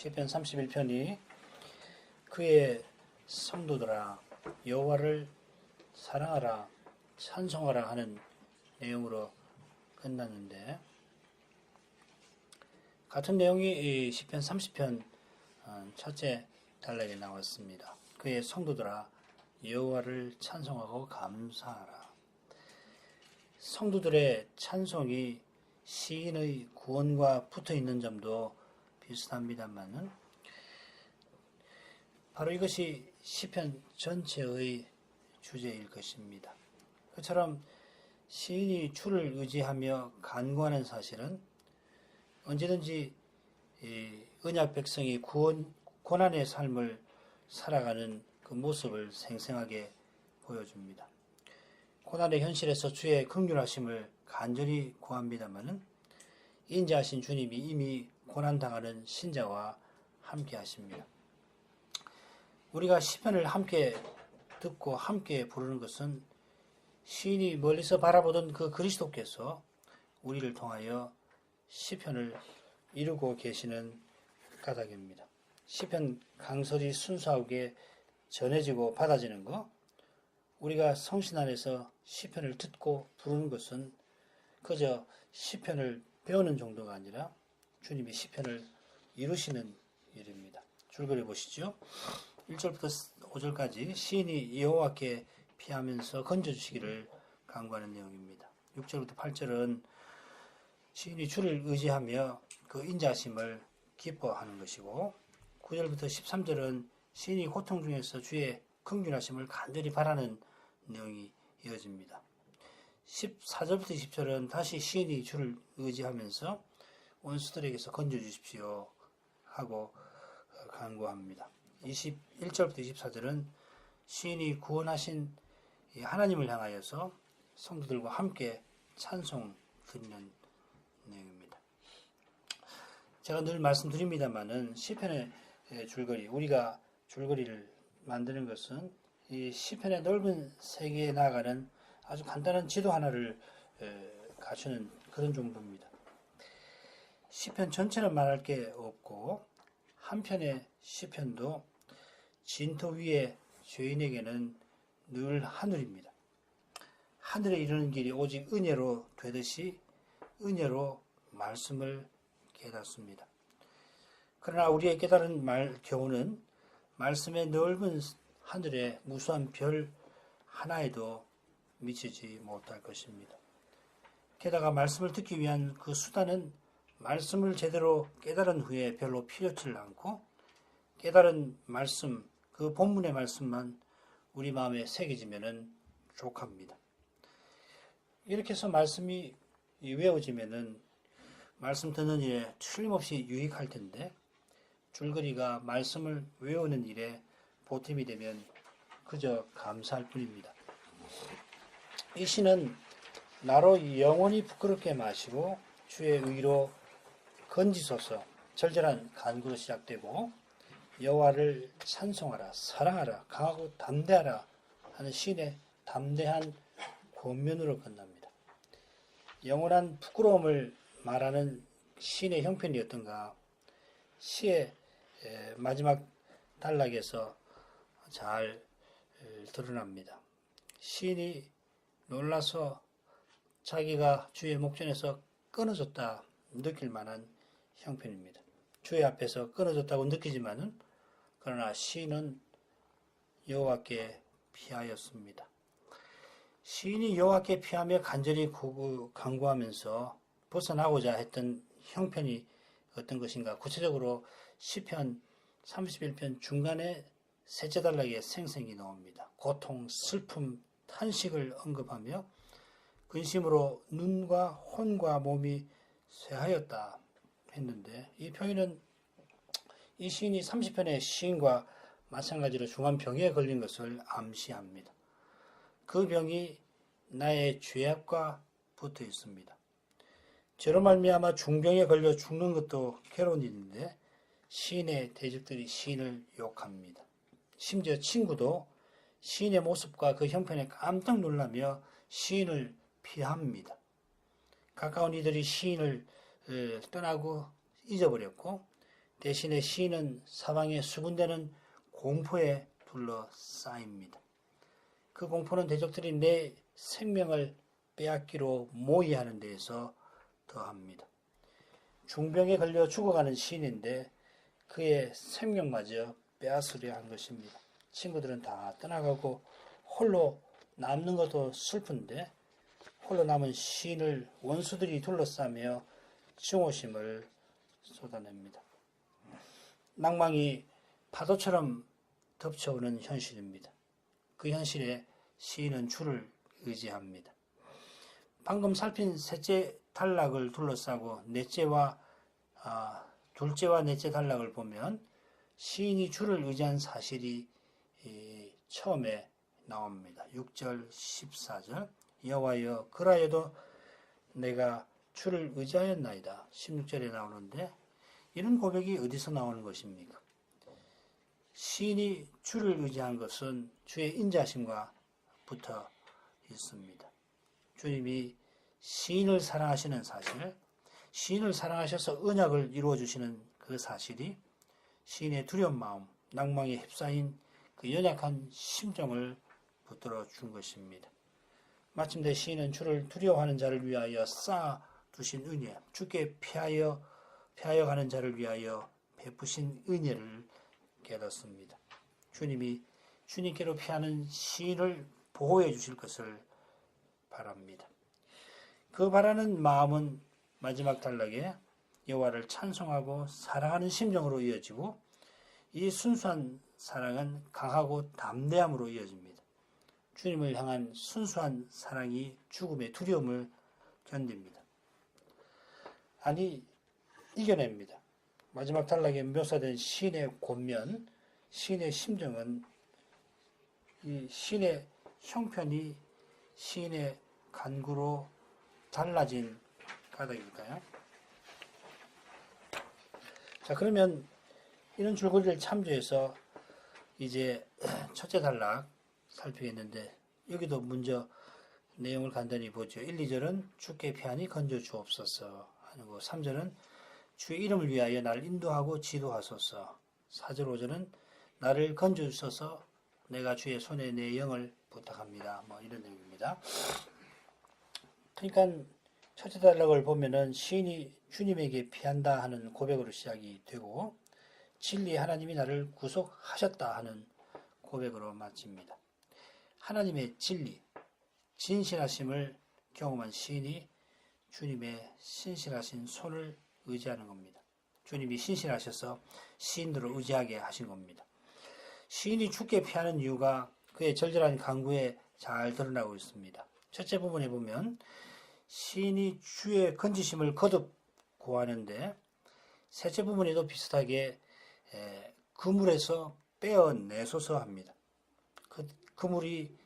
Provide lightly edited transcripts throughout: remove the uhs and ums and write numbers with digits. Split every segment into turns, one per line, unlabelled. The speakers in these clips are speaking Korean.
시편 31편이 그의 성도들아 여호와를 사랑하라 찬송하라 하는 내용으로 끝났는데, 같은 내용이 이 시편 30편 첫째 단락에 나왔습니다. 그의 성도들아 여호와를 찬송하고 감사하라. 성도들의 찬송이 시인의 구원과 붙어 있는 점도 비슷합니다만은, 바로 이것이 시편 전체의 주제일 것입니다. 그처럼 시인이 주를 의지하며 간구하는 사실은 언제든지 언약 백성이 고난의 삶을 살아가는 그 모습을 생생하게 보여줍니다. 고난의 현실에서 주의 긍휼하심을 간절히 구합니다마는 인자하신 주님이 이미 고난당하는 신자와 함께 하십니다. 우리가 시편을 함께 듣고 함께 부르는 것은 시인이 멀리서 바라보던 그 그리스도께서 우리를 통하여 시편을 이루고 계시는 까닭입니다. 시편 강설이 순수하게 전해지고 받아지는 것, 우리가 성신 안에서 시편을 듣고 부르는 것은 그저 시편을 배우는 정도가 아니라 주님이 시편을 이루시는 일입니다. 줄거리 보시죠. 1절부터 5절까지 시인이 여호와께 피하면서 건져주시기를 간구하는 내용입니다. 6절부터 8절은 시인이 주를 의지하며 그 인자심을 기뻐하는 것이고, 9절부터 13절은 시인이 고통 중에서 주의 긍휼하심을 간절히 바라는 내용이 이어집니다. 14절부터 20절은 다시 시인이 주를 의지하면서 원수들에게서 건져주십시오 하고 간구합니다. 21절부터 24절은 시인이 구원하신 하나님을 향하여서 성도들과 함께 찬송 드리는 내용입니다. 제가 늘 말씀드립니다마는 시편의 줄거리, 우리가 줄거리를 만드는 것은 이 시편의 넓은 세계에 나아가는 아주 간단한 지도 하나를 갖추는 그런 정도입니다. 시편 전체는 말할 게 없고, 한편의 시편도 진토 위의 죄인에게는 늘 하늘입니다. 하늘에 이르는 길이 오직 은혜로 되듯이 은혜로 말씀을 깨닫습니다. 그러나 우리의 깨달은 교훈은 말씀의 넓은 하늘에 무수한 별 하나에도 미치지 못할 것입니다. 게다가 말씀을 듣기 위한 그 수단은 말씀을 제대로 깨달은 후에 별로 필요치 않고, 깨달은 말씀, 그 본문의 말씀만 우리 마음에 새겨지면은 족합니다. 이렇게 해서 말씀이 외워지면은 말씀 듣는 일에 틀림없이 유익할 텐데, 줄거리가 말씀을 외우는 일에 보탬이 되면 그저 감사할 뿐입니다. 이 시는 나로 영원히 부끄럽게 마시고 주의 의로 건지소서 절절한 간구로 시작되고, 여호와를 찬송하라, 사랑하라, 강하고 담대하라 하는 시인의 담대한 권면으로 끝납니다. 영원한 부끄러움을 말하는 시인의 형편이 어떤가, 시의 마지막 단락에서 잘 드러납니다. 시인이 놀라서 자기가 주의 목전에서 끊어졌다 느낄 만한 형편입니다. 주의 앞에서 끊어졌다고 느끼지만은, 그러나 시인은 여호와께 피하였습니다. 시인이 여호와께 피하며 간절히 간구하면서 벗어나고자 했던 형편이 어떤 것인가, 구체적으로 시편 31편 중간에 셋째 단락에 생생히 나옵니다. 고통, 슬픔, 탄식을 언급하며 근심으로 눈과 혼과 몸이 쇠하였다 했는데, 이 표현은 이 시인이 30편의 시인과 마찬가지로 중한 병에 걸린 것을 암시합니다. 그 병이 나의 죄악과 붙어 있습니다. 저로 말미암아 중병에 걸려 죽는 것도 괴로운 일인데, 시인의 대적들이 시인을 욕합니다. 심지어 친구도 시인의 모습과 그 형편에 깜짝 놀라며 시인을 피합니다. 가까운 이들이 시인을 떠나고 잊어버렸고, 대신에 시인은 사방에 수군대는 공포에 둘러싸입니다. 그 공포는 대적들이 내 생명을 빼앗기로 모의하는 데에서 더합니다. 중병에 걸려 죽어가는 시인인데 그의 생명마저 빼앗으려 한 것입니다. 친구들은 다 떠나가고 홀로 남는 것도 슬픈데 홀로 남은 시인을 원수들이 둘러싸며 증오심을 쏟아냅니다. 낭망이 파도처럼 덮쳐오는 현실입니다. 그 현실에 시인은 주를 의지합니다. 방금 살핀 셋째 단락을 둘러싸고 둘째와 넷째 단락을 보면 시인이 주를 의지한 사실이 처음에 나옵니다. 6절, 14절 여호와여 그라여도 내가 주를 의지하였나이다. 16절에 나오는데 이런 고백이 어디서 나오는 것입니까? 시인이 주를 의지한 것은 주의 인자심과 붙어 있습니다. 주님이 시인을 사랑하시는 사실, 시인을 사랑하셔서 언약을 이루어 주시는 그 사실이 시인의 두려운 마음, 낭망에 휩싸인 그 연약한 심정을 붙들어 준 것입니다. 마침내 시인은 주를 두려워하는 자를 위하여 쌓아 두신 은혜, 주께 피하여 가는 자를 위하여 베푸신 은혜를 깨닫습니다. 주님이 주님께로 피하는 시인을 보호해 주실 것을 바랍니다. 그 바라는 마음은 마지막 단락에 여호와를 찬송하고 사랑하는 심정으로 이어지고 이 순수한 사랑은 강하고 담대함으로 이어집니다. 주님을 향한 순수한 사랑이 죽음의 두려움을 견딥니다. 아니 이겨냅니다. 마지막 단락에 묘사된 시인의 권면, 시인의 심정은 이 시인의 형편이 시인의 간구로 달라진 까닭일까요? 자, 그러면 이런 줄거리를 참조해서 이제 첫째 단락 살피겠는데 여기도 먼저 내용을 간단히 보죠. 1, 2절은 주께 피하니 건져 주옵소서 하는 거, 3절은 주의 이름을 위하여 나를 인도하고 지도하소서, 4절, 5절은 나를 건져 주소서 내가 주의 손에 내 영을 부탁합니다. 뭐 이런 내용입니다. 그러니까 첫째 단락을 보면은 시인이 주님에게 피한다 하는 고백으로 시작이 되고 진리의 하나님이 나를 구속하셨다 하는 고백으로 마칩니다. 하나님의 진리, 진실하심을 경험한 시인이 주님의 신실하신 손을 의지하는 겁니다. 주님이 신실하셔서 시인들을 의지하게 하신 겁니다. 시인이 주께 피하는 이유가 그의 절절한 간구에 잘 드러나고 있습니다. 첫째 부분에 보면 시인이 주의 건지심을 거듭 구하는데 셋째 부분에도 비슷하게 그물에서 빼어내소서 합니다. 그물이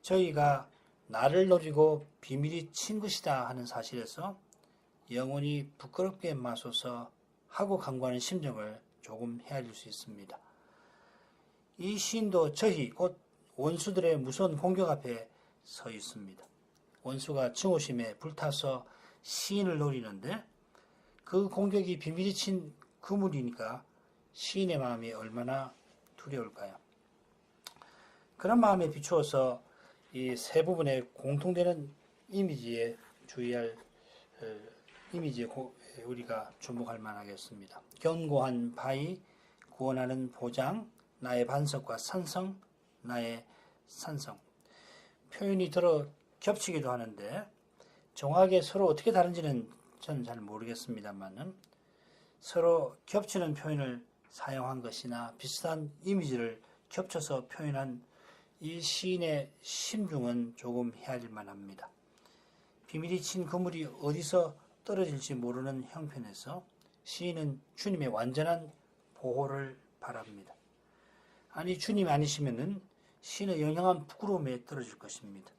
저희가 나를 노리고 비밀이 친 것이다 하는 사실에서 영원히 부끄럽게 마소서 하고 간구하는 심정을 조금 헤아릴 수 있습니다. 이 시인도 저희 곧 원수들의 무서운 공격 앞에 서 있습니다. 원수가 증오심에 불타서 시인을 노리는데 그 공격이 비밀이 친 그물이니까 시인의 마음이 얼마나 두려울까요? 그런 마음에 비추어서 이 세 부분의 공통되는 이미지에 주의할 이미지에 우리가 주목할 만하겠습니다. 견고한 바위, 구원하는 보장, 나의 반석과 산성, 나의 산성. 표현이 들어 겹치기도 하는데 정확하게 서로 어떻게 다른지는 저는 잘 모르겠습니다만은 서로 겹치는 표현을 사용한 것이나 비슷한 이미지를 겹쳐서 표현한 이 시인의 심중은 조금 헤아릴 만합니다. 비밀이 친 그물이 어디서 떨어질지 모르는 형편에서 시인은 주님의 완전한 보호를 바랍니다. 아니 주님이 아니시면은 시인의 영영한 부끄러움에 떨어질 것입니다.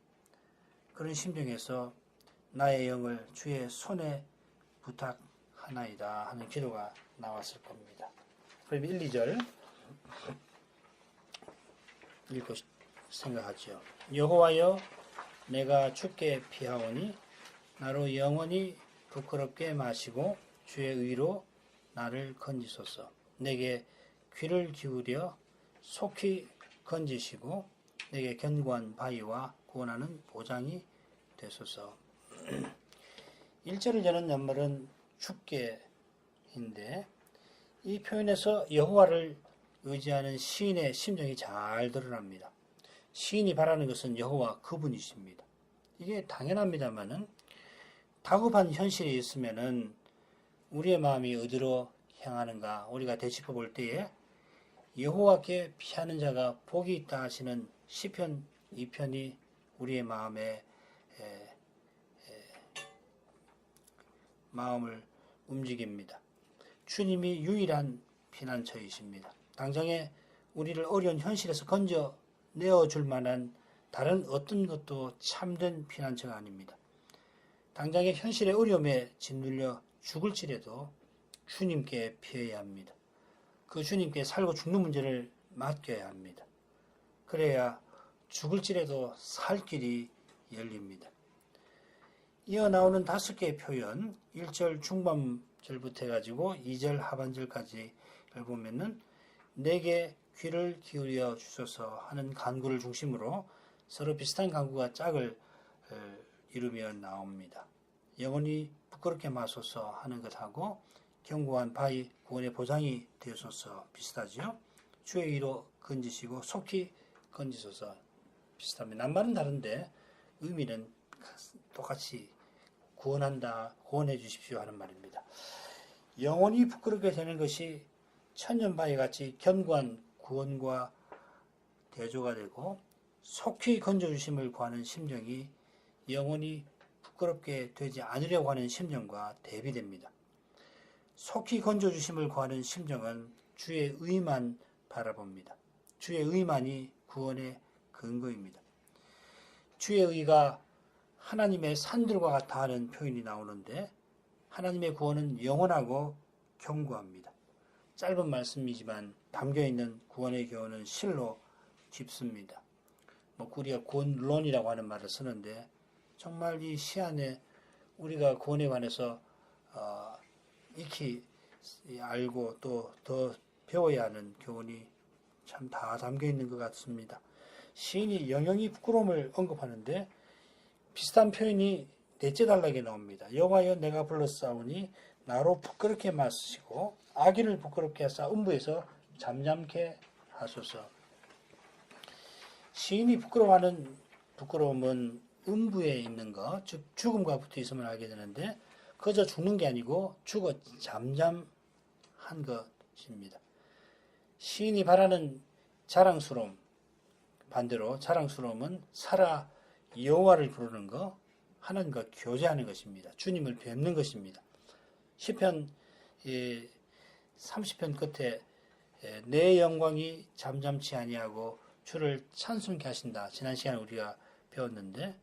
그런 심정에서 나의 영을 주의 손에 부탁하나이다 하는 기도가 나왔을 겁니다. 그럼 1, 2절 읽고 생각하죠. 여호와여 내가 주께 피하오니 나로 영원히 부끄럽게 마시고 주의 의로 나를 건지소서. 내게 귀를 기울여 속히 건지시고 내게 견고한 바위와 구원하는 보장이 되소서. 1절을 여는 연말은 축계인데 이 표현에서 여호와를 의지하는 시인의 심정이 잘 드러납니다. 시인이 바라는 것은 여호와 그분이십니다. 이게 당연합니다만은 다급한 현실에 있으면은 우리의 마음이 어디로 향하는가 우리가 되짚어 볼 때에 여호와께 피하는 자가 복이 있다 하시는 시편 2편이 우리의 마음을 움직입니다. 주님이 유일한 피난처이십니다. 당장에 우리를 어려운 현실에서 건져내어 줄 만한 다른 어떤 것도 참된 피난처가 아닙니다. 당장의 현실의 어려움에 짓눌려 죽을지라도 주님께 피해야 합니다. 그 주님께 살고 죽는 문제를 맡겨야 합니다. 그래야 죽을지라도 살 길이 열립니다. 이어 나오는 5개의 표현, 1절 중반절부터 해가지고 2절 하반절까지를 보면은 내게 귀를 기울여 주소서 하는 간구를 중심으로 서로 비슷한 간구가 짝을 이루며 나옵니다. 영원히 부끄럽게 마소서 하는 것하고 견고한 바위 구원의 보장이 되소서 비슷하지요. 주의 의로 건지시고 속히 건지소서 비슷합니다. 낱말은 다른데 의미는 똑같이 구원한다, 구원해 주십시오 하는 말입니다. 영원히 부끄럽게 되는 것이 천년바위 같이 견고한 구원과 대조가 되고 속히 건져주심을 구하는 심정이 영원히 부끄럽게 되지 않으려고 하는 심정과 대비됩니다. 속히 건져주심을 구하는 심정은 주의 의만 바라봅니다. 주의 의만이 구원의 근거입니다. 주의 의가 하나님의 산들과 같아 하는 표현이 나오는데 하나님의 구원은 영원하고 견고합니다. 짧은 말씀이지만 담겨있는 구원의 교훈은 실로 깊습니다. 우리가 구원론이라고 하는 말을 쓰는데 정말 이 시안에 우리가 구원에 관해서 익히 알고 또 더 배워야 하는 교훈이 참 다 담겨있는 것 같습니다. 시인이 영영이 부끄러움을 언급하는데 비슷한 표현이 넷째 단락에 나옵니다. 여호와여 내가 불렀사오니 나로 부끄럽게 마시고 악인을 부끄럽게 하사 음부에서 잠잠케 하소서. 시인이 부끄러워하는 부끄러움은 음부에 있는 것, 즉 죽음과 붙어 있음을 알게 되는데 그저 죽는 게 아니고 죽어 잠잠한 것입니다. 시인이 바라는 자랑스러움, 반대로 자랑스러움은 살아 여호와를 부르는 것, 하나님과 교제하는 것입니다. 주님을 뵙는 것입니다. 시편 30편 끝에 내 영광이 잠잠치 아니하고 주를 찬송케 하신다. 지난 시간에 우리가 배웠는데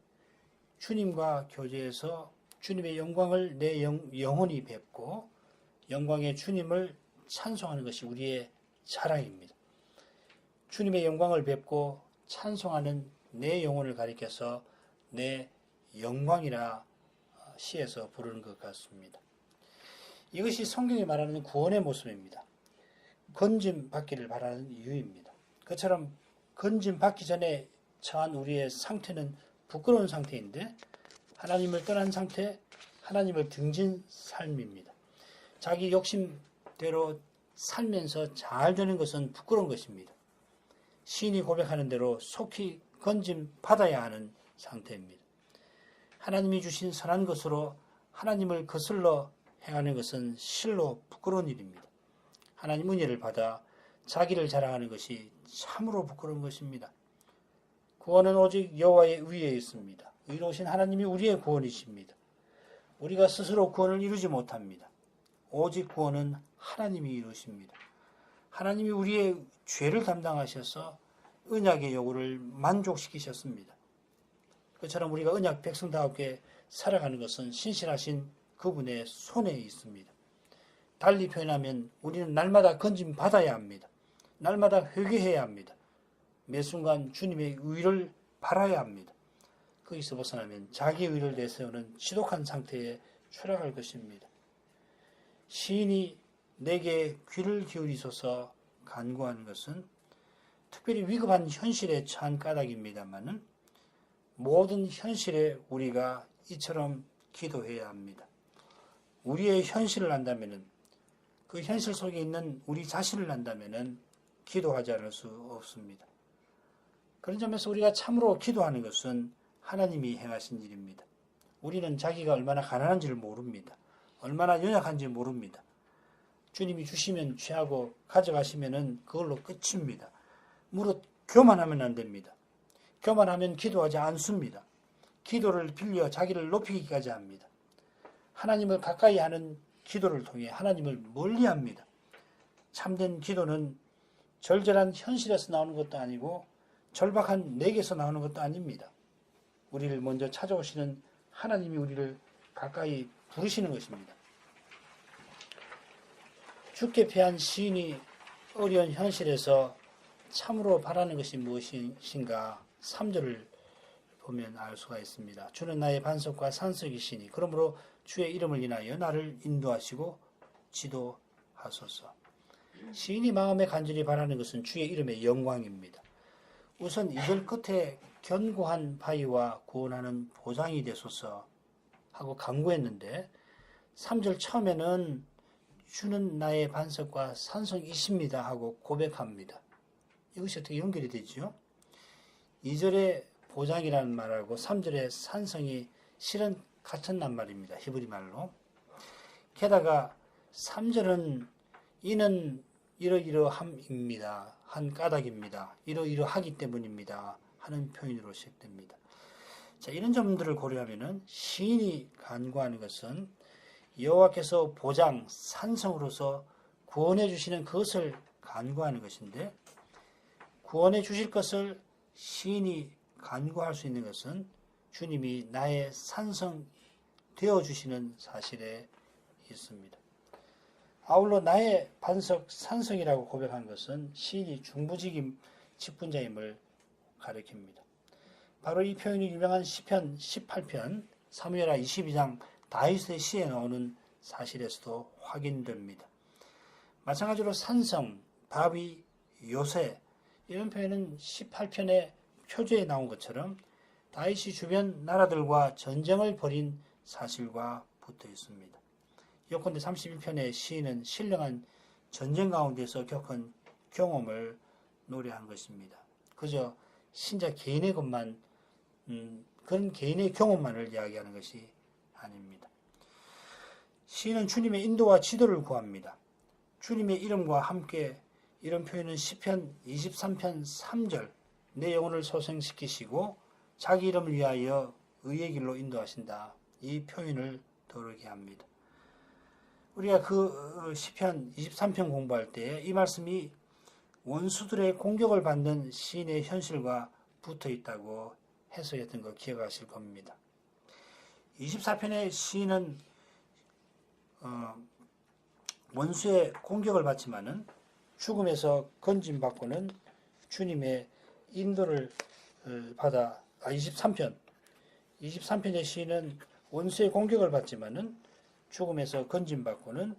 주님과 교제해서 주님의 영광을 내 영혼이 뵙고 영광의 주님을 찬송하는 것이 우리의 자랑입니다. 주님의 영광을 뵙고 찬송하는 내 영혼을 가리켜서 내 영광이라 시에서 부르는 것 같습니다. 이것이 성경이 말하는 구원의 모습입니다. 건짐 받기를 바라는 이유입니다. 그처럼 건짐 받기 전에 처한 우리의 상태는 부끄러운 상태인데 하나님을 떠난 상태, 하나님을 등진 삶입니다. 자기 욕심대로 살면서 잘 되는 것은 부끄러운 것입니다. 시인이 고백하는 대로 속히 건짐 받아야 하는 상태입니다. 하나님이 주신 선한 것으로 하나님을 거슬러 행하는 것은 실로 부끄러운 일입니다. 하나님 은혜를 받아 자기를 자랑하는 것이 참으로 부끄러운 것입니다. 구원은 오직 여호와의 위에 있습니다. 의로우신 하나님이 우리의 구원이십니다. 우리가 스스로 구원을 이루지 못합니다. 오직 구원은 하나님이 이루십니다. 하나님이 우리의 죄를 담당하셔서 언약의 요구를 만족시키셨습니다. 그처럼 우리가 언약 백성다웠게 살아가는 것은 신실하신 그분의 손에 있습니다. 달리 표현하면 우리는 날마다 건짐 받아야 합니다. 날마다 회개해야 합니다. 매 순간 주님의 의를 바라야 합니다. 거기서 벗어나면 자기 의를 내세우는 지독한 상태에 추락할 것입니다. 시인이 내게 귀를 기울이소서 간구하는 것은 특별히 위급한 현실에 처한 까닭입니다만은 모든 현실에 우리가 이처럼 기도해야 합니다. 우리의 현실을 안다면은 그 현실 속에 있는 우리 자신을 안다면은 기도하지 않을 수 없습니다. 그런 점에서 우리가 참으로 기도하는 것은 하나님이 행하신 일입니다. 우리는 자기가 얼마나 가난한지를 모릅니다. 얼마나 연약한지 모릅니다. 주님이 주시면 취하고 가져가시면은 그걸로 끝입니다. 무릇 교만하면 안 됩니다. 교만하면 기도하지 않습니다. 기도를 빌려 자기를 높이기까지 합니다. 하나님을 가까이 하는 기도를 통해 하나님을 멀리합니다. 참된 기도는 절절한 현실에서 나오는 것도 아니고 절박한 내게서 나오는 것도 아닙니다. 우리를 먼저 찾아오시는 하나님이 우리를 가까이 부르시는 것입니다. 죽게 패한 시인이 어려운 현실에서 참으로 바라는 것이 무엇인가 3절을 보면 알 수가 있습니다. 주는 나의 반석과 산석이시니 그러므로 주의 이름을 인하여 나를 인도하시고 지도하소서. 시인이 마음에 간절히 바라는 것은 주의 이름의 영광입니다. 우선 2절 끝에 견고한 바위와 구원하는 보장이 되소서 하고 간구했는데 3절 처음에는 주는 나의 반석과 산성이십니다 하고 고백합니다. 이것이 어떻게 연결이 되죠? 2절에 보장이라는 말하고 3절에 산성이 실은 같은 낱말입니다. 히브리 말로. 게다가 3절은 이는 이러이러함입니다. 한 까닭입니다. 이러이러하기 때문입니다. 하는 표현으로 시작됩니다. 자, 이런 점들을 고려하면은 시인이 간구하는 것은 여호와께서 보장, 산성으로서 구원해 주시는 그것을 간구하는 것인데 구원해 주실 것을 시인이 간구할 수 있는 것은 주님이 나의 산성 되어 주시는 사실에 있습니다. 아울러 나의 반석 산성이라고 고백한 것은 시인이 중부직임 직분자임을 가리킵니다. 바로 이 표현이 유명한 시편 18편 사무엘하 22장 다윗의 시에 나오는 사실에서도 확인됩니다. 마찬가지로 산성, 바위, 요새 이런 표현은 18편의 표제에 나온 것처럼 다윗이 주변 나라들과 전쟁을 벌인 사실과 붙어 있습니다. 요컨대 31편의 시인은 신령한 전쟁 가운데서 겪은 경험을 노래한 것입니다. 그저 신자 개인의 것만 그런 개인의 경험만을 이야기하는 것이 아닙니다. 시인은 주님의 인도와 지도를 구합니다. 주님의 이름과 함께 이런 표현은 시편 23편 3절 내 영혼을 소생시키시고 자기 이름을 위하여 의의 길로 인도하신다. 이 표현을 떠오르게 합니다. 우리가 그 시편 23편 공부할 때 이 말씀이 원수들의 공격을 받는 시인의 현실과 붙어 있다고 해석했던 거 기억하실 겁니다. 24편의 시인은 원수의 공격을 받지만은 죽음에서 건짐받고는 주님의 인도를 받아 23편의 시인은 원수의 공격을 받지만은 죽음에서 건짐받고는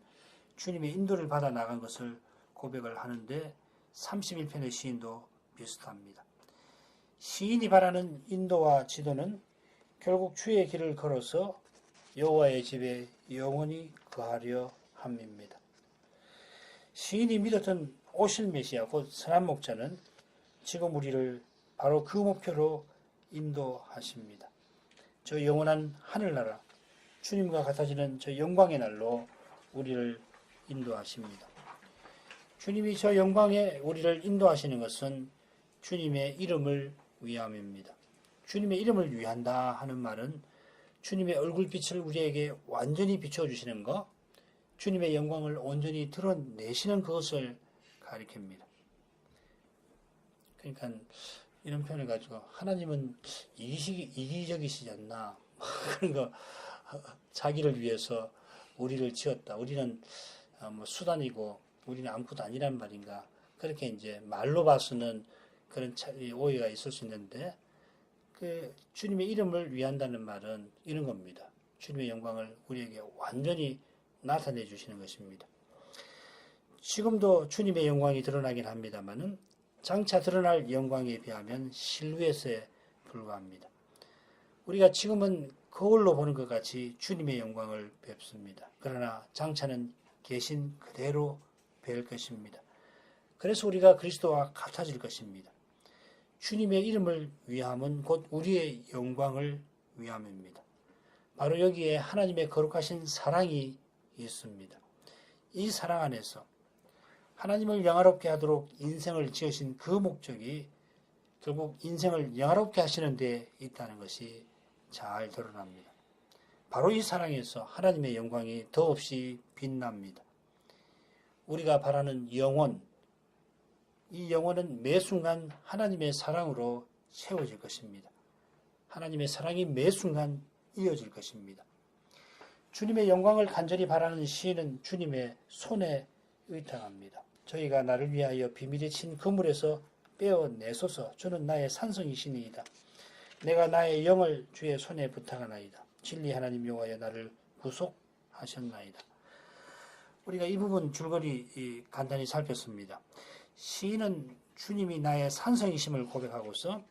주님의 인도를 받아 나간 것을 고백을 하는데 31편의 시인도 비슷합니다. 시인이 바라는 인도와 지도는 결국 주의 길을 걸어서 여호와의 집에 영원히 거하려 함입니다. 시인이 믿었던 오실 메시아 곧 선한 목자는 지금 우리를 바로 그 목표로 인도하십니다. 저 영원한 하늘나라 주님과 같아지는 저 영광의 날로 우리를 인도하십니다. 주님이 저 영광에 우리를 인도하시는 것은 주님의 이름을 위함입니다. 주님의 이름을 위한다 하는 말은 주님의 얼굴빛을 우리에게 완전히 비춰주시는 것, 주님의 영광을 온전히 드러내시는 그것을 가리킵니다. 그러니까 이런 표현을 가지고 하나님은 이기적이시지 않나 그런 거 자기를 위해서 우리를 지었다. 우리는 뭐 수단이고 우리는 아무것도 아니란 말인가. 그렇게 이제 말로 봐서는 그런 오해가 있을 수 있는데 그 주님의 이름을 위한다는 말은 이런 겁니다. 주님의 영광을 우리에게 완전히 나타내 주시는 것입니다. 지금도 주님의 영광이 드러나긴 합니다만은 장차 드러날 영광에 비하면 실루엣에 불과합니다. 우리가 지금은 거울로 보는 것 같이 주님의 영광을 뵙습니다. 그러나 장차는 계신 그대로 뵐 것입니다. 그래서 우리가 그리스도와 같아질 것입니다. 주님의 이름을 위함은 곧 우리의 영광을 위함입니다. 바로 여기에 하나님의 거룩하신 사랑이 있습니다. 이 사랑 안에서 하나님을 영화롭게 하도록 인생을 지으신 그 목적이 결국 인생을 영화롭게 하시는 데 있다는 것이 잘 드러납니다. 바로 이 사랑에서 하나님의 영광이 더없이 빛납니다. 우리가 바라는 영혼, 이 영혼은 매 순간 하나님의 사랑으로 채워질 것입니다. 하나님의 사랑이 매 순간 이어질 것입니다. 주님의 영광을 간절히 바라는 시인은 주님의 손에 의탁합니다. 저희가 나를 위하여 비밀에 친 그물에서 빼어내소서. 주는 나의 산성이시니이다. 내가 나의 영을 주의 손에 부탁하나이다. 진리 하나님 여호와여 나를 구속하셨나이다. 우리가 이 부분 줄거리 간단히 살폈습니다. 시인은 주님이 나의 산성이심을 고백하고서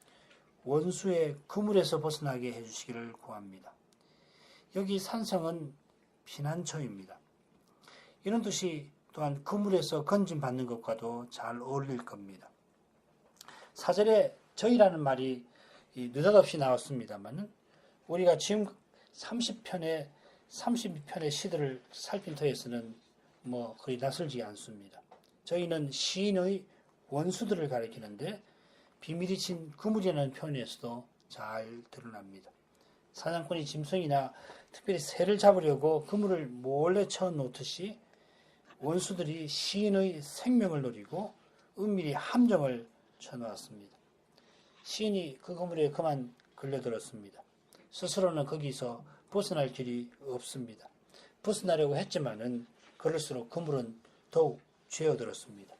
원수의 그물에서 벗어나게 해주시기를 구합니다. 여기 산성은 피난처입니다. 이런 뜻이 또한 그물에서 건짐받는 것과도 잘 어울릴 겁니다. 사절에 저희라는 말이 느닷없이 나왔습니다만 우리가 지금 32편의 시들을 살핀 터에서는 거의 낯설지 않습니다. 저희는 시인의 원수들을 가리키는데 비밀이 친 그물이라는 표현에서도 잘 드러납니다. 사냥꾼이 짐승이나 특별히 새를 잡으려고 그물을 몰래 쳐놓듯이 원수들이 시인의 생명을 노리고 은밀히 함정을 쳐놓았습니다. 시인이 그 그물에 그만 걸려들었습니다. 스스로는 거기서 벗어날 길이 없습니다. 벗어나려고 했지만은 그럴수록 그물은 더욱 죄어들었습니다.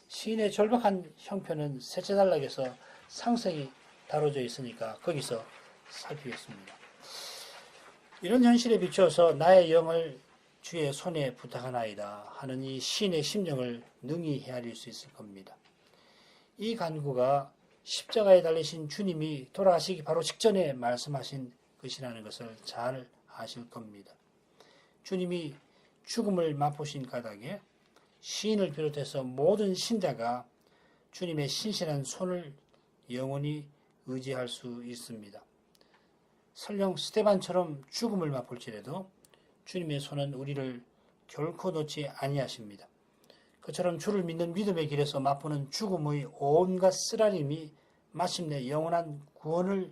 시인의 절박한 형편은 셋째 단락에서 상세히 다뤄져 있으니까 거기서 살피겠습니다. 이런 현실에 비추어서 나의 영을 주의 손에 부탁하나이다 하는 이 시인의 심정을 능히 헤아릴 수 있을 겁니다. 이 간구가 십자가에 달리신 주님이 돌아가시기 바로 직전에 말씀하신 것이라는 것을 잘 아실 겁니다. 주님이 죽음을 맛보신 까닭에 시인을 비롯해서 모든 신자가 주님의 신실한 손을 영원히 의지할 수 있습니다. 설령 스데반처럼 죽음을 맛볼지라도 주님의 손은 우리를 결코 놓지 아니하십니다. 그처럼 주를 믿는 믿음의 길에서 맛보는 죽음의 온갖 쓰라림이 마침내 영원한 구원을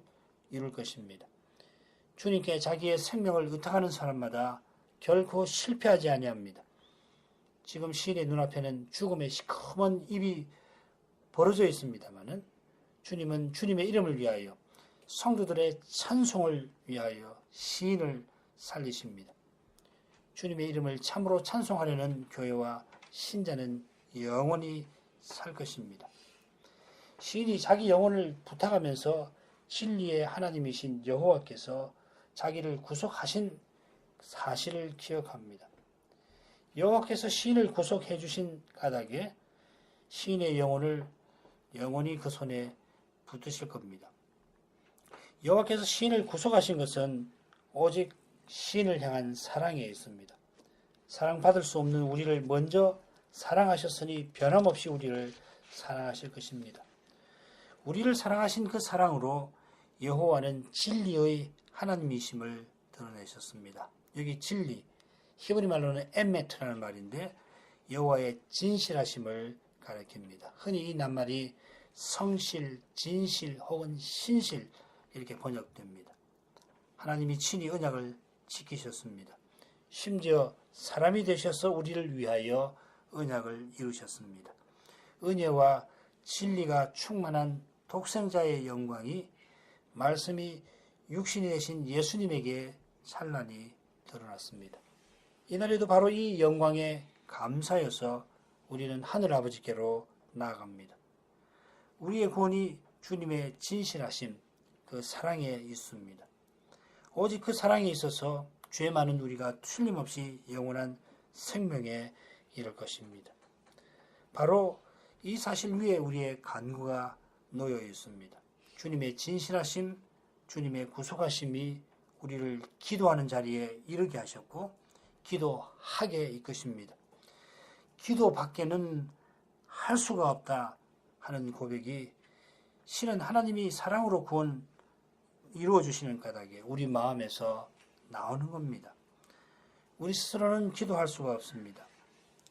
이룰 것입니다. 주님께 자기의 생명을 의탁하는 사람마다 결코 실패하지 아니합니다. 지금 시인의 눈앞에는 죽음의 시커먼 입이 벌어져 있습니다마는 주님은 주님의 이름을 위하여 성도들의 찬송을 위하여 시인을 살리십니다. 주님의 이름을 참으로 찬송하려는 교회와 신자는 영원히 살 것입니다. 시인이 자기 영혼을 부탁하면서 진리의 하나님이신 여호와께서 자기를 구속하신 사실을 기억합니다. 여호와께서 시인을 구속해 주신 까닭에 시인의 영혼을 영원히 그 손에 붙드실 겁니다. 여호와께서 시인을 구속하신 것은 오직 시인을 향한 사랑에 있습니다. 사랑받을 수 없는 우리를 먼저 사랑하셨으니 변함없이 우리를 사랑하실 것입니다. 우리를 사랑하신 그 사랑으로 여호와는 진리의 하나님이심을 드러내셨습니다. 여기 진리, 히브리 말로는 에메트라는 말인데 여호와의 진실하심을 가리킵니다. 흔히 이 낱말이 성실, 진실 혹은 신실 이렇게 번역됩니다. 하나님이 친히 언약을 지키셨습니다. 심지어 사람이 되셔서 우리를 위하여 언약을 이루셨습니다. 은혜와 진리가 충만한 독생자의 영광이 말씀이 육신이 되신 예수님에게 찬란히 드러났습니다. 이날에도 바로 이 영광에 감사여서 우리는 하늘아버지께로 나아갑니다. 우리의 구원이 주님의 진실하심, 그 사랑에 있습니다. 오직 그 사랑에 있어서 죄 많은 우리가 틀림없이 영원한 생명에 이럴 것입니다. 바로 이 사실 위에 우리의 간구가 놓여 있습니다. 주님의 진실하심, 주님의 구속하심이 우리를 기도하는 자리에 이르게 하셨고 기도하게 이끄십니다. 기도밖에는 할 수가 없다 하는 고백이 실은 하나님이 사랑으로 구원 이루어 주시는 까닭에 우리 마음에서 나오는 겁니다. 우리 스스로는 기도할 수가 없습니다.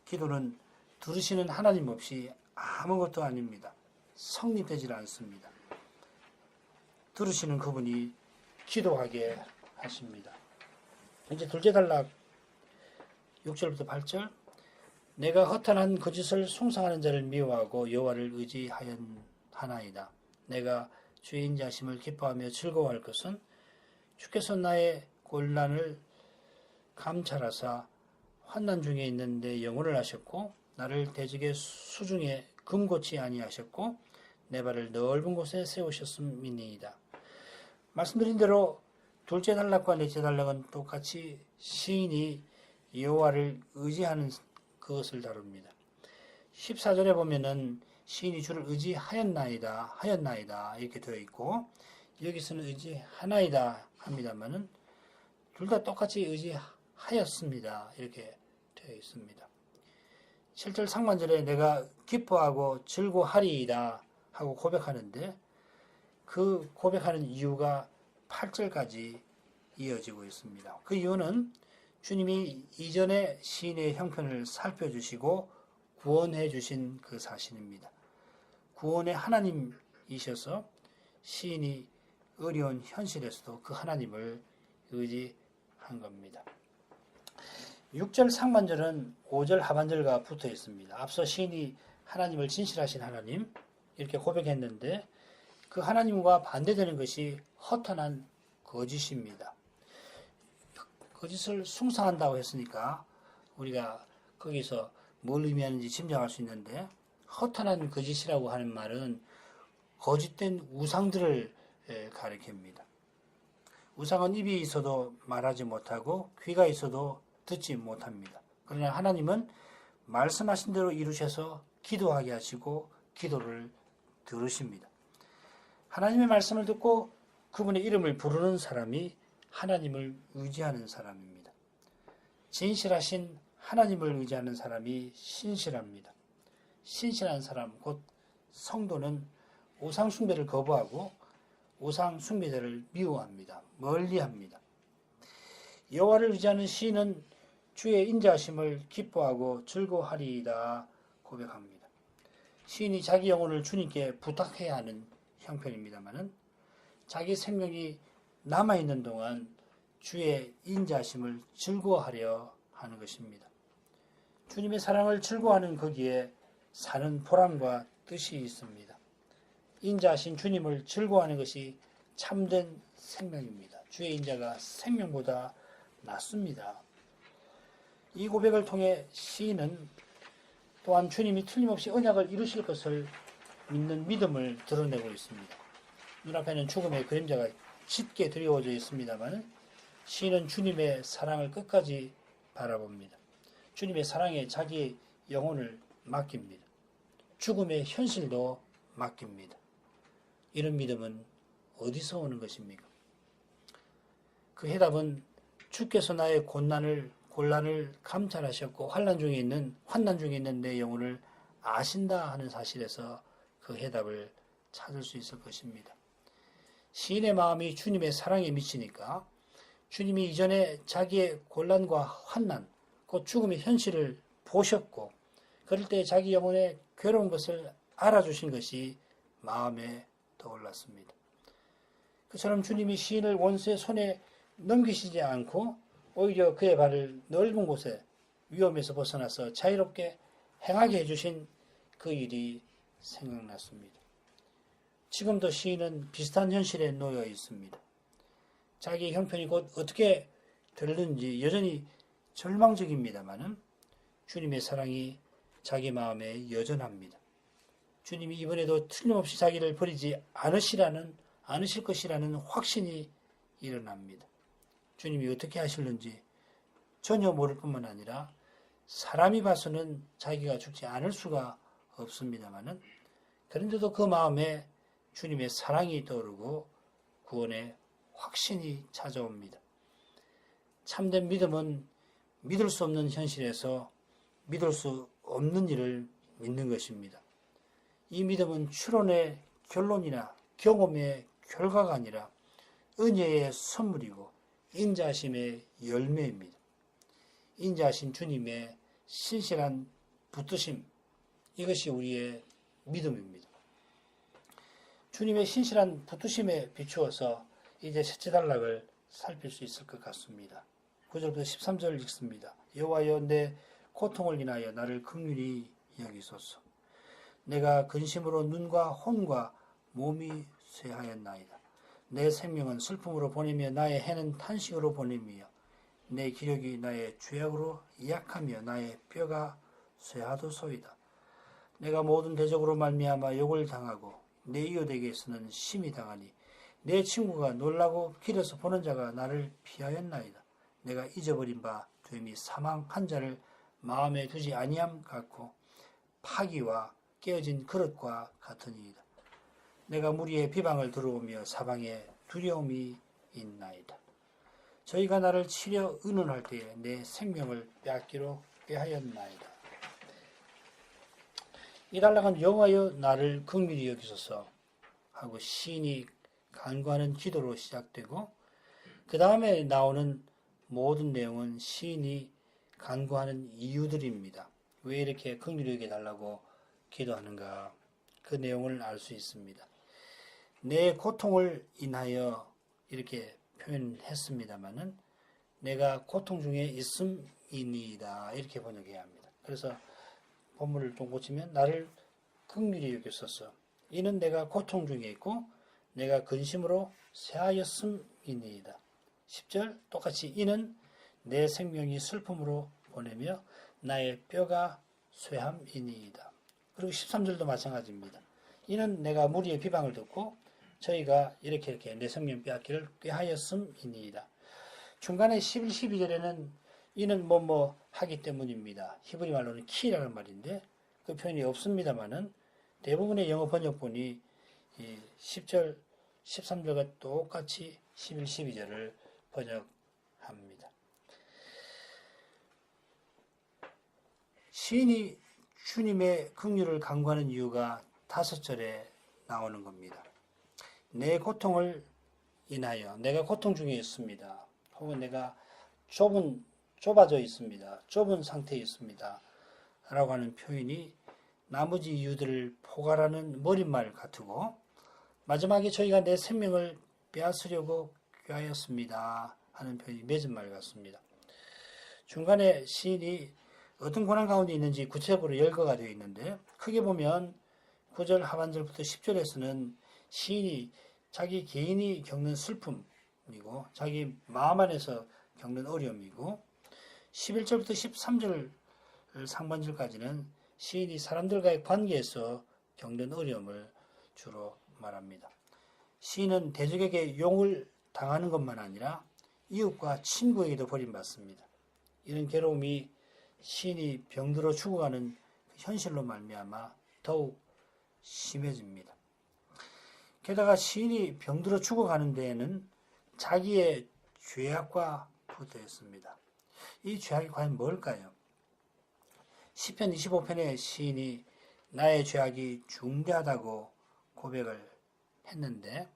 기도는 들으시는 하나님 없이 아무것도 아닙니다. 성립되질 않습니다. 들으시는 그분이 기도하게 하십니다. 이제 둘째 단락 6절부터 8절. 내가 허탄한 거짓을 숭상하는 자를 미워하고 여호와를 의지하였나이다. 내가 주의 인자하심을 기뻐하며 즐거워할 것은 주께서 나의 곤란을 감찰하사 환난 중에 있는 내 영혼을 하셨고 나를 대적의 수중에 금고치 아니하셨고 내 발을 넓은 곳에 세우셨음이니이다. 말씀드린 대로 둘째 단락과 넷째 단락은 똑같이 시인이 여호와를 의지하는 그것을 다룹니다. 14절에 보면은 시인이 주를 의지하였나이다 이렇게 되어 있고 여기서는 의지하나이다 합니다만은 둘 다 똑같이 의지하였습니다 이렇게 되어 있습니다. 7절 상반절에 내가 기뻐하고 즐거워하리이다 하고 고백하는데 그 고백하는 이유가 8절까지 이어지고 있습니다. 그 이유는 주님이 이전에 시인의 형편을 살펴주시고 구원해 주신 그 사실입니다. 구원의 하나님이셔서 시인이 어려운 현실에서도 그 하나님을 의지한 겁니다. 6절 상반절은 5절 하반절과 붙어 있습니다. 앞서 시인이 하나님을 진실하신 하나님 이렇게 고백했는데 그 하나님과 반대되는 것이 허탄한 거짓입니다. 거짓을 숭상한다고 했으니까 우리가 거기서 뭘 의미하는지 짐작할 수 있는데 허탄한 거짓이라고 하는 말은 거짓된 우상들을 가리킵니다. 우상은 입이 있어도 말하지 못하고 귀가 있어도 듣지 못합니다. 그러나 하나님은 말씀하신 대로 이루셔서 기도하게 하시고 기도를 들으십니다. 하나님의 말씀을 듣고 그분의 이름을 부르는 사람이 하나님을 의지하는 사람입니다. 진실하신 하나님을 의지하는 사람이 신실합니다. 신실한 사람, 곧 성도는 우상숭배를 거부하고 우상숭배자를 미워합니다. 멀리합니다. 여호와를 의지하는 시인은 주의 인자하심을 기뻐하고 즐거워하리이다 고백합니다. 시인이 자기 영혼을 주님께 부탁해야 하는 형편입니다만은 자기 생명이 남아있는 동안 주의 인자하심을 즐거워하려 하는 것입니다. 주님의 사랑을 즐거워하는 거기에 사는 보람과 뜻이 있습니다. 인자하신 주님을 즐거워하는 것이 참된 생명입니다. 주의 인자가 생명보다 낫습니다. 이 고백을 통해 시인은 또한 주님이 틀림없이 언약을 이루실 것을 믿는 믿음을 드러내고 있습니다. 눈앞에는 죽음의 그림자가 짙게 드리워져 있습니다만 시인은 주님의 사랑을 끝까지 바라봅니다. 주님의 사랑에 자기의 영혼을 맡깁니다. 죽음의 현실도 맡깁니다. 이런 믿음은 어디서 오는 것입니까? 그 해답은 주께서 나의 곤란을 감찰하셨고 환난 중에 있는 내 영혼을 아신다 하는 사실에서 그 해답을 찾을 수 있을 것입니다. 시인의 마음이 주님의 사랑에 미치니까 주님이 이전에 자기의 곤란과 환난, 곧 죽음의 현실을 보셨고 그럴 때 자기 영혼의 괴로운 것을 알아주신 것이 마음에 떠올랐습니다. 그처럼 주님이 시인을 원수의 손에 넘기시지 않고 오히려 그의 발을 넓은 곳에 위험에서 벗어나서 자유롭게 행하게 해주신 그 일이 생각났습니다. 지금도 시인은 비슷한 현실에 놓여 있습니다. 자기의 형편이 곧 어떻게 되는지 여전히 절망적입니다마는 주님의 사랑이 자기 마음에 여전합니다. 주님이 이번에도 틀림없이 자기를 버리지 않으실 것이라는 확신이 일어납니다. 주님이 어떻게 하실는지 전혀 모를 뿐만 아니라 사람이 봐서는 자기가 죽지 않을 수가 없습니다만은 그런데도 그 마음에 주님의 사랑이 떠오르고 구원의 확신이 찾아옵니다. 참된 믿음은 믿을 수 없는 현실에서 믿을 수 없는 일을 믿는 것입니다. 이 믿음은 추론의 결론이나 경험의 결과가 아니라 은혜의 선물이고 인자하심의 열매입니다. 인자하신 주님의 신실한 붙드심, 이것이 우리의 믿음입니다. 주님의 신실한 붙드심에 비추어서 이제 셋째 단락을 살필 수 있을 것 같습니다. 9절부터 13절 읽습니다. 여호와여 내 고통을 인하여 나를 긍휼히 여기소서. 내가 근심으로 눈과 혼과 몸이 쇠하였나이다. 내 생명은 슬픔으로 보내며 나의 해는 탄식으로 보내며 내 기력이 나의 죄악으로 약하며 나의 뼈가 쇠하도소이다. 내가 모든 대적으로 말미암아 욕을 당하고 내 이웃에게서는 심히 당하니 내 친구가 놀라고 길에서 보는 자가 나를 피하였나이다. 내가 잊어버린 바 됨이 사망 한 자를 마음에 두지 아니함 같고 파기와 깨어진 그릇과 같으니이다. 내가 무리의 비방을 들어오며 사방에 두려움이 있나이다. 저희가 나를 치려 의논할 때에 내 생명을 빼앗기로 꾀하였나이다. 이 단락은 여호와여 나를 긍휼히 여기소서 하고 시인이 간구하는 기도로 시작되고 그 다음에 나오는 모든 내용은 시인이 간구하는 이유들입니다. 왜 이렇게 긍휼히 여겨달라고 기도하는가, 그 내용을 알 수 있습니다. 내 고통을 인하여 이렇게 표현했습니다마는 내가 고통 중에 있음이니이다 이렇게 번역해야 합니다. 그래서 본문을 좀 고치면 나를 긍휼히 여기소서. 이는 내가 고통 중에 있고 내가 근심으로 쇠하였음이니이다. 10절 똑같이 이는 내 생명이 슬픔으로 보내며 나의 뼈가 쇠함이니이다. 그리고 13절도 마찬가지입니다. 이는 내가 무리의 비방을 듣고 저희가 이렇게 내 생명 빼앗기를 꾀하였음이니이다. 중간에 11, 12절에는 이는 뭐뭐 하기 때문입니다. 히브리 말로는 키라는 말인데 그 표현이 없습니다만은 대부분의 영어 번역본이 10절, 13절과 똑같이 11, 12절을 번역합니다. 시인이 주님의 긍휼을 간구하는 이유가 5절에 나오는 겁니다. 내 고통을 인하여 내가 고통 중에 있습니다. 혹은 내가 좁아져 있습니다. 좁은 상태에 있습니다. 라고 하는 표현이 나머지 이유들을 포괄하는 머릿말 같고 마지막에 저희가 내 생명을 빼앗으려고 꾀하였습니다 하는 표현이 맺은 말 같습니다. 중간에 시인이 어떤 고난 가운데 있는지 구체적으로 열거가 되어 있는데 크게 보면 9절 하반절부터 10절에서는 시인이 자기 개인이 겪는 슬픔이고 자기 마음 안에서 겪는 어려움이고 11절부터 13절 상반절까지는 시인이 사람들과의 관계에서 겪는 어려움을 주로 말합니다. 시인은 대적에게 용을 당하는 것만 아니라 이웃과 친구에게도 버림받습니다. 이런 괴로움이 시인이 병들어 죽어가는 현실로 말미암아 더욱 심해집니다. 게다가 시인이 병들어 죽어가는 데에는 자기의 죄악과 붙어 있습니다. 이 죄악이 과연 뭘까요? 시편 25편의 시인이 나의 죄악이 중대하다고 고백을 했는데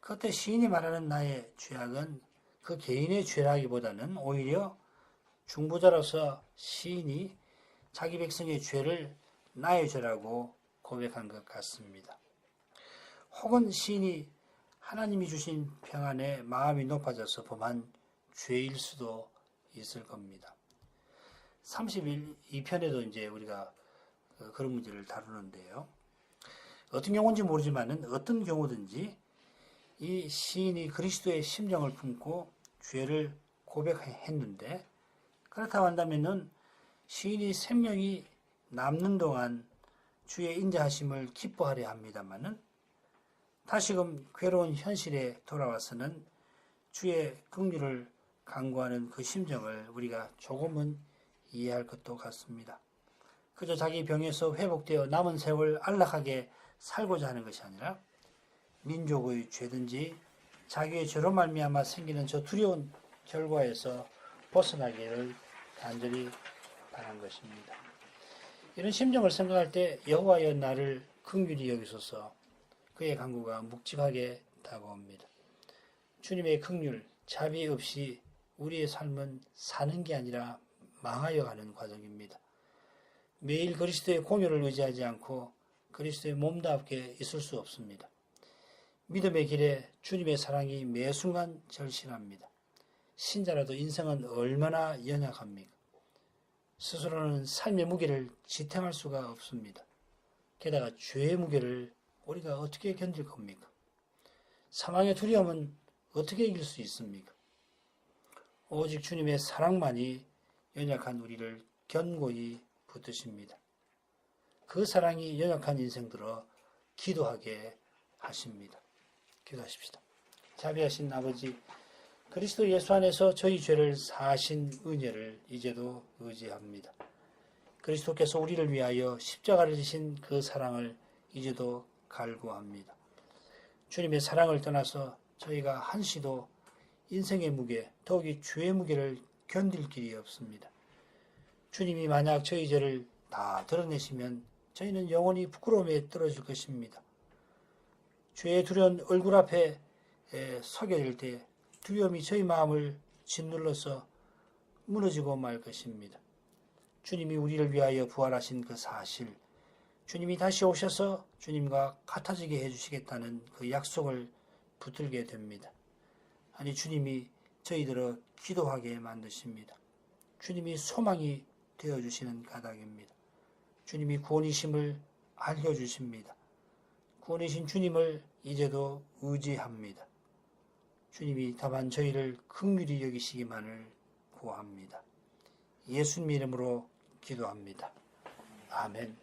그때 시인이 말하는 나의 죄악은 그 개인의 죄라기보다는 오히려 중보자로서 시인이 자기 백성의 죄를 나의 죄라고 고백한 것 같습니다. 혹은 시인이 하나님이 주신 평안에 마음이 높아져서 범한 죄일 수도 있을 겁니다. 32편에도 이제 우리가 그런 문제를 다루는데요. 어떤 경우인지 모르지만은 어떤 경우든지 이 시인이 그리스도의 심정을 품고 죄를 고백했는데 그렇다고 한다면은 시인이 생명이 남는 동안 주의 인자하심을 기뻐하려 합니다만은 다시금 괴로운 현실에 돌아와서는 주의 긍휼을 간구하는 그 심정을 우리가 조금은 이해할 것도 같습니다. 그저 자기 병에서 회복되어 남은 세월 안락하게 살고자 하는 것이 아니라 민족의 죄든지 자기의 죄로 말미암아 생기는 저 두려운 결과에서 벗어나기를 간절히 바란 것입니다. 이런 심정을 생각할 때 여호와여 나를 긍휼히 여기소서. 그의 간구가 묵직하게 다가옵니다. 주님의 긍휼, 자비 없이 우리의 삶은 사는 게 아니라 망하여 가는 과정입니다. 매일 그리스도의 공효를 의지하지 않고 그리스도의 몸답게 있을 수 없습니다. 믿음의 길에 주님의 사랑이 매 순간 절실합니다. 신자라도 인생은 얼마나 연약합니까? 스스로는 삶의 무게를 지탱할 수가 없습니다. 게다가 죄의 무게를 우리가 어떻게 견딜 겁니까? 사망의 두려움은 어떻게 이길 수 있습니까? 오직 주님의 사랑만이 연약한 우리를 견고히 붙드십니다. 그 사랑이 연약한 인생들어 기도하게 하십니다. 기도하십시다. 자비하신 아버지, 그리스도 예수 안에서 저희 죄를 사하신 은혜를 이제도 의지합니다. 그리스도께서 우리를 위하여 십자가를 지신 그 사랑을 이제도 갈구합니다. 주님의 사랑을 떠나서 저희가 한시도 인생의 무게, 더욱이 죄의 무게를 견딜 길이 없습니다. 주님이 만약 저희 죄를 다 드러내시면 저희는 영원히 부끄러움에 떨어질 것입니다. 죄의 두려운 얼굴 앞에 서게 될 때 두려움이 저희 마음을 짓눌러서 무너지고 말 것입니다. 주님이 우리를 위하여 부활하신 그 사실, 주님이 다시 오셔서 주님과 같아지게 해주시겠다는 그 약속을 붙들게 됩니다. 아니, 주님이 저희들을 기도하게 만드십니다. 주님이 소망이 되어주시는 까닭입니다. 주님이 구원이심을 알려주십니다. 구원이신 주님을 이제도 의지합니다. 주님이 다만 저희를 긍휼히 여기시기만을 구합니다. 예수님 이름으로 기도합니다. 아멘.